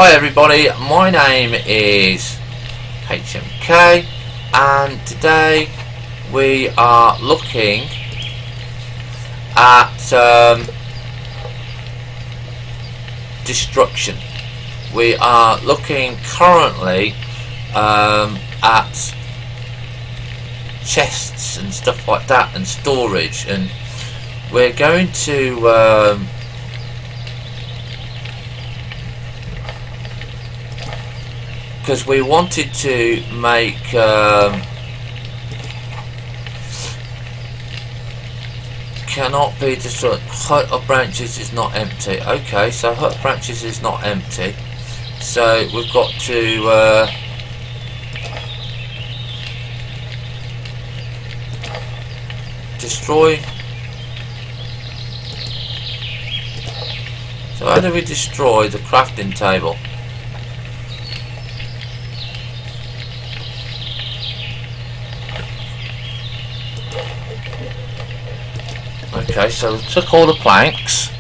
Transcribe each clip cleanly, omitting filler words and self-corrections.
Hi everybody, my name is HMK and today we are looking at destruction. We are looking currently at chests and stuff like that and storage, and we're going to because we wanted to make cannot be destroyed. Hut of branches is not empty. Okay, so hut of branches is not empty, so we've got to destroy. So how do we destroy the crafting table? Okay, so we took all the planks.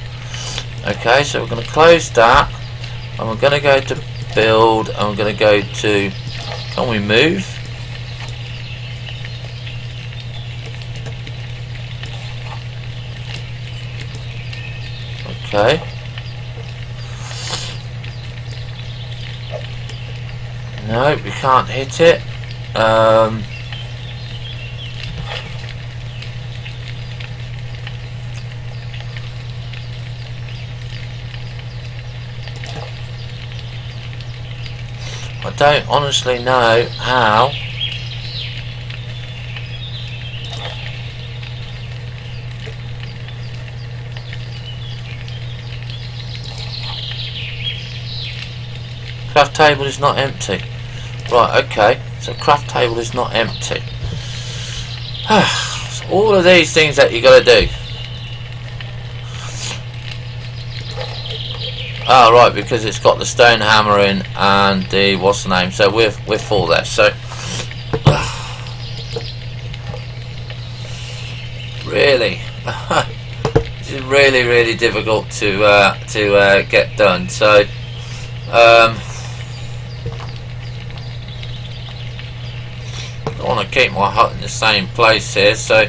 Okay, so we're going to close that, and we're going to go to build, and we're going to go to, can we move? Okay. No, we can't hit it. I don't honestly know how. Craft table is not empty. Right, okay, so craft table is not empty. So all of these things that you got to do. Oh, right, because it's got the stone hammer in and the what's the name, so we're full there. So really, this is really difficult to get done. So I want to keep my hut in the same place here, so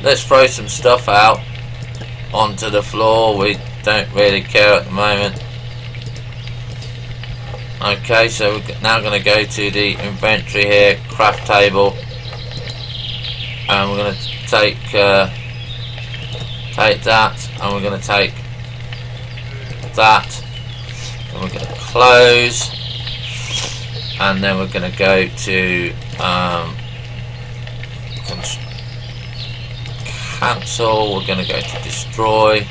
let's throw some stuff out onto the floor. We don't really care at the moment. Okay, so we're now going to go to the inventory here, craft table, and we're going to take that, and we're going to take that, and we're going to close, and then we're going to go to cancel. We're going to go to destroy.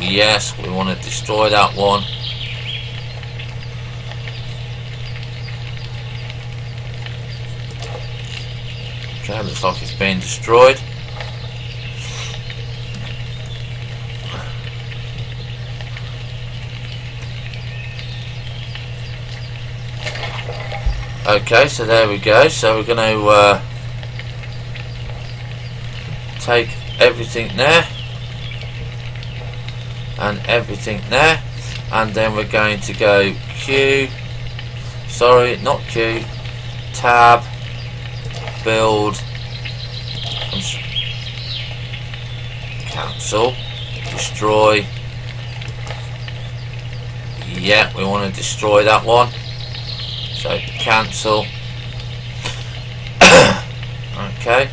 Yes, we want to destroy that one. Okay, looks like it's being destroyed. Okay, so there we go. So we're going to take everything there and everything there, and then we're going to go Q, sorry, not Q, tab, build, cancel, destroy. Yeah, we want to destroy that one, so cancel. Okay,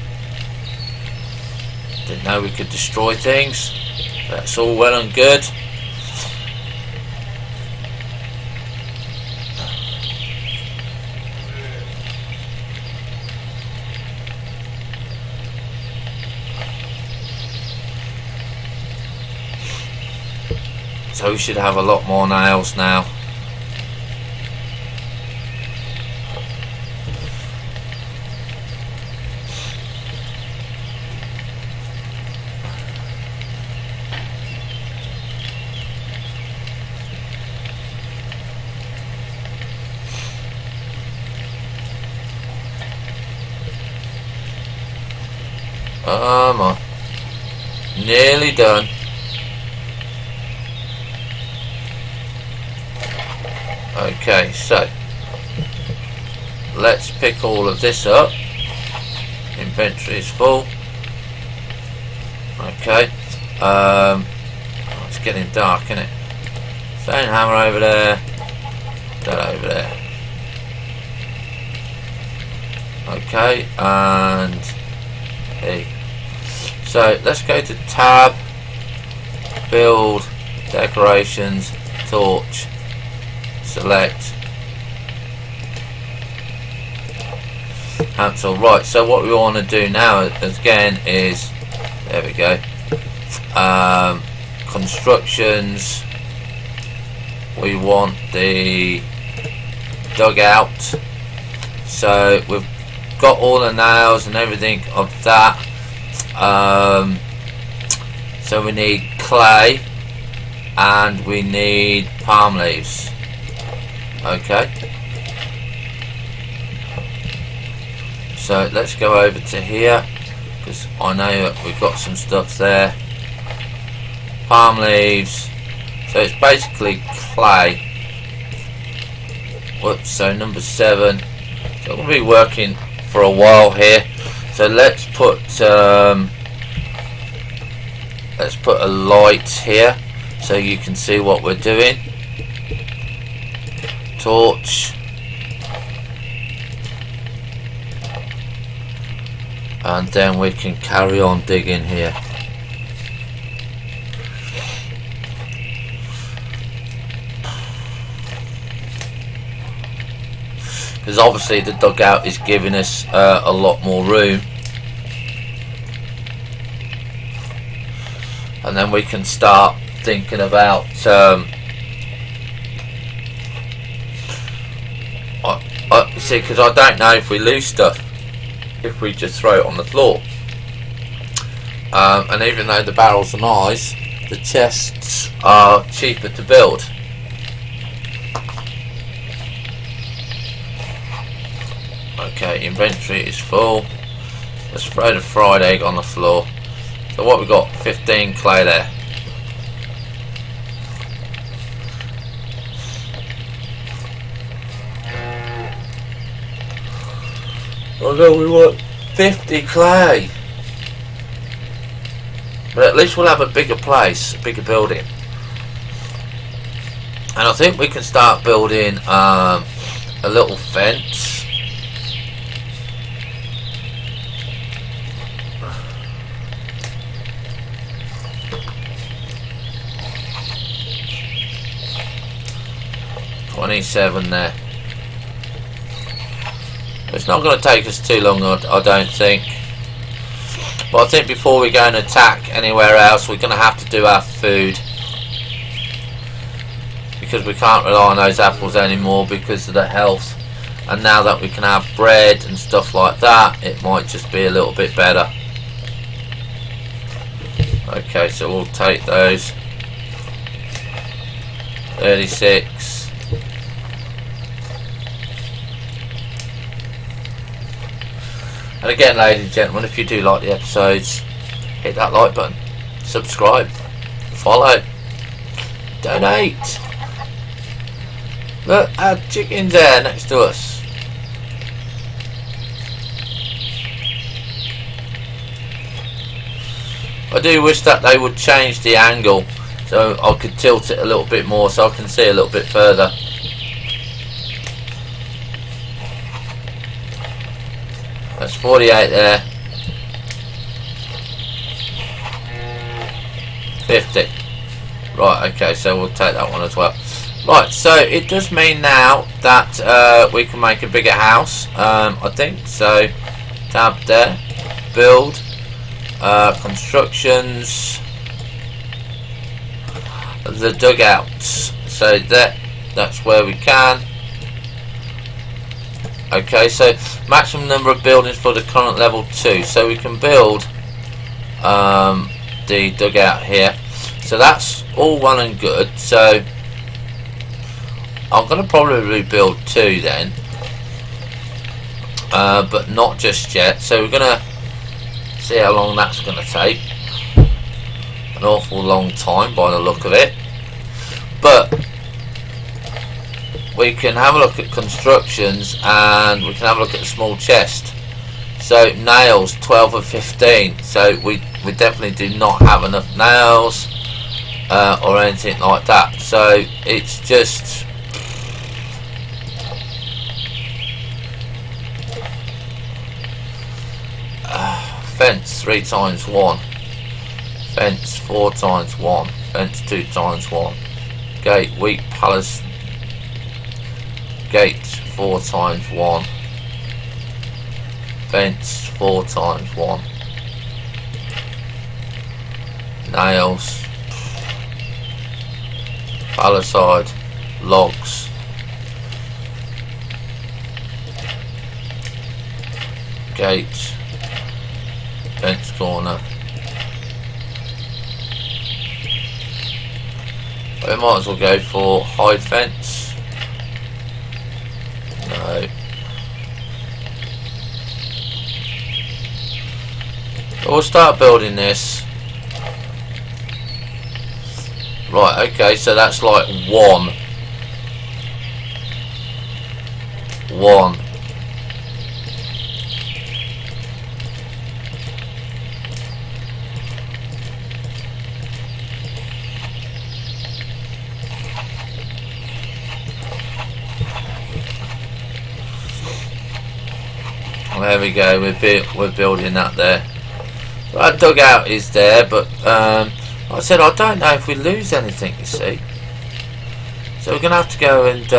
didn't know we could destroy things. That's all well and good. So we should have a lot more nails now. Come on. Nearly done. Okay, so let's pick all of this up. Inventory is full. Okay. It's getting dark, isn't it? Stone hammer over there. That over there. Okay, and hey. So let's go to tab, build, decorations, torch, select, cancel. Right, so what we want to do now again is, there we go, constructions. We want the dugout, so we've got all the nails and everything of that. So we need clay and we need palm leaves. Okay, so let's go over to here because I know that we've got some stuff there. Palm leaves, so it's basically clay. Whoops, so number 7. So we'll be working for a while here. So let's put a light here so you can see what we're doing. Torch, and then we can carry on digging here. Because obviously the dugout is giving us a lot more room, and then we can start thinking about see, because I don't know if we lose stuff if we just throw it on the floor, and even though the barrels are nice, the chests are cheaper to build. Okay, inventory is full. Let's throw the fried egg on the floor. So what we got? 15 clay there. Although we want 50 clay. But at least we'll have a bigger place, a bigger building. And I think we can start building a little fence. $27 there. It's not going to take us too long, I don't think. But I think before we go and attack anywhere else, we're going to have to do our food. Because we can't rely on those apples anymore because of the health. And now that we can have bread and stuff like that, it might just be a little bit better. Okay, so we'll take those. 36. And again, ladies and gentlemen, if you do like the episodes, hit that like button, subscribe, follow, donate. Look, our chicken's there next to us. I do wish that they would change the angle so I could tilt it a little bit more so I can see a little bit further. That's 48 there. 50. Right, okay, so we'll take that one as well. Right, so it does mean now that we can make a bigger house. I think so. Tab there. Build. Constructions. The dugouts. So that's where we can. Okay, so maximum number of buildings for the current level 2. So we can build the dugout here. So that's all well and good. So I'm going to probably build 2 then. But not just yet. So we're going to see how long that's going to take. An awful long time by the look of it. But we can have a look at constructions, and we can have a look at the small chest. So nails, 12 of 15. So we definitely do not have enough nails or anything like that. So it's just fence 3 times 1, fence 4 times 1, fence 2 times 1, gate wheat palace, gate 4 times 1, fence 4 times 1, nails, palisade, logs, gate, fence corner. We might as well go for hide fence. No. So we'll start building this. Right, okay, so that's like 1. There we go, we're building that there. That dugout is there, but like I said, I don't know if we lose anything, you see. So we're going to have to go and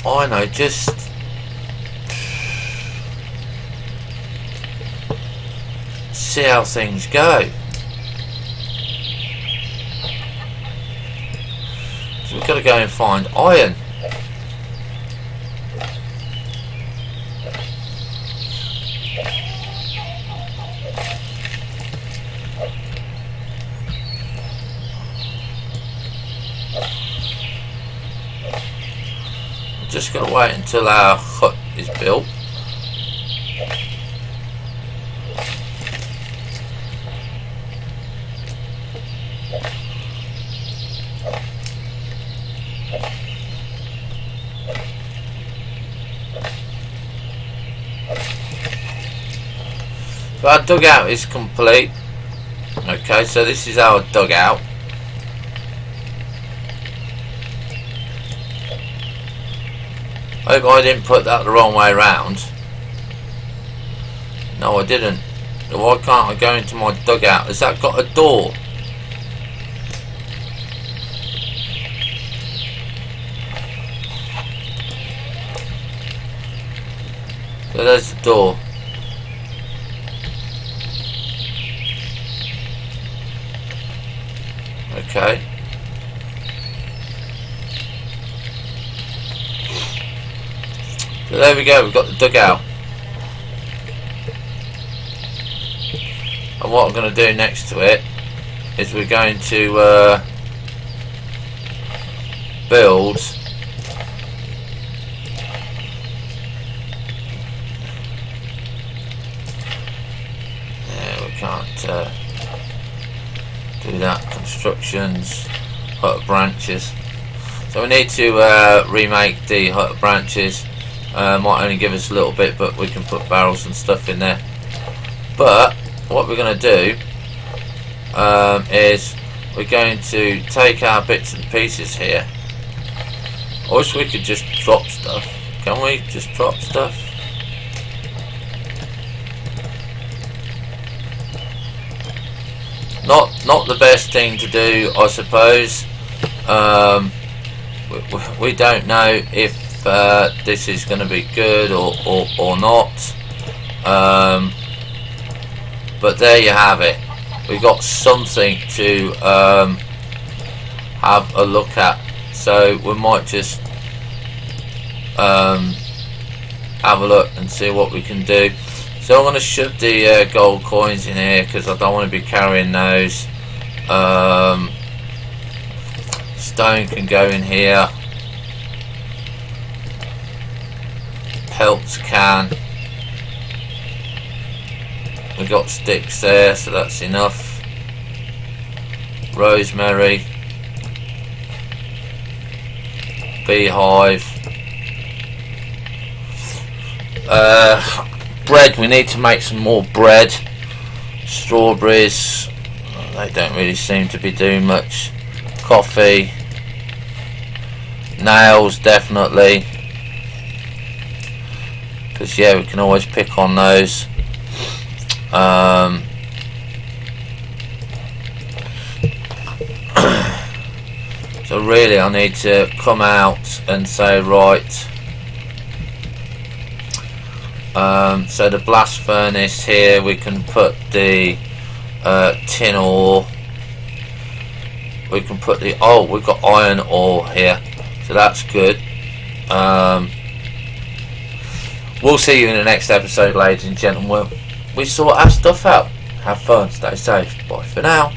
I know, just see how things go. So we've got to go and find iron. Just gotta wait until our hut is built. So our dugout is complete. Okay, so this is our dugout. I hope I didn't put that the wrong way around. No, I didn't. Why can't I go into my dugout? Has that got a door? So there's the door. Okay. So there we go, we've got the dugout. And what I'm going to do next to it is we're going to build we can't do that. Constructions, hut of branches. So we need to remake the hut of branches. Might only give us a little bit, but we can put barrels and stuff in there. But what we're going to do is we're going to take our bits and pieces here. I wish we could just drop stuff. Can we just drop stuff? Not the best thing to do, I suppose. We don't know if this is going to be good or not, but there you have it. We got something to have a look at, so we might just have a look and see what we can do. So I'm going to shove the gold coins in here because I don't want to be carrying those. Stone can go in here. Pelts can. We got sticks there, so that's enough. Rosemary. beehive. Bread, we need to make some more bread. Strawberries, they don't really seem to be doing much. Coffee. Nails, definitely. Because yeah, we can always pick on those. So really I need to come out and say, right, so the blast furnace here, we can put the tin ore, we can put the, oh, we've got iron ore here, so that's good. We'll see you in the next episode, ladies and gentlemen. We sort our stuff out. Have fun, stay safe, bye for now.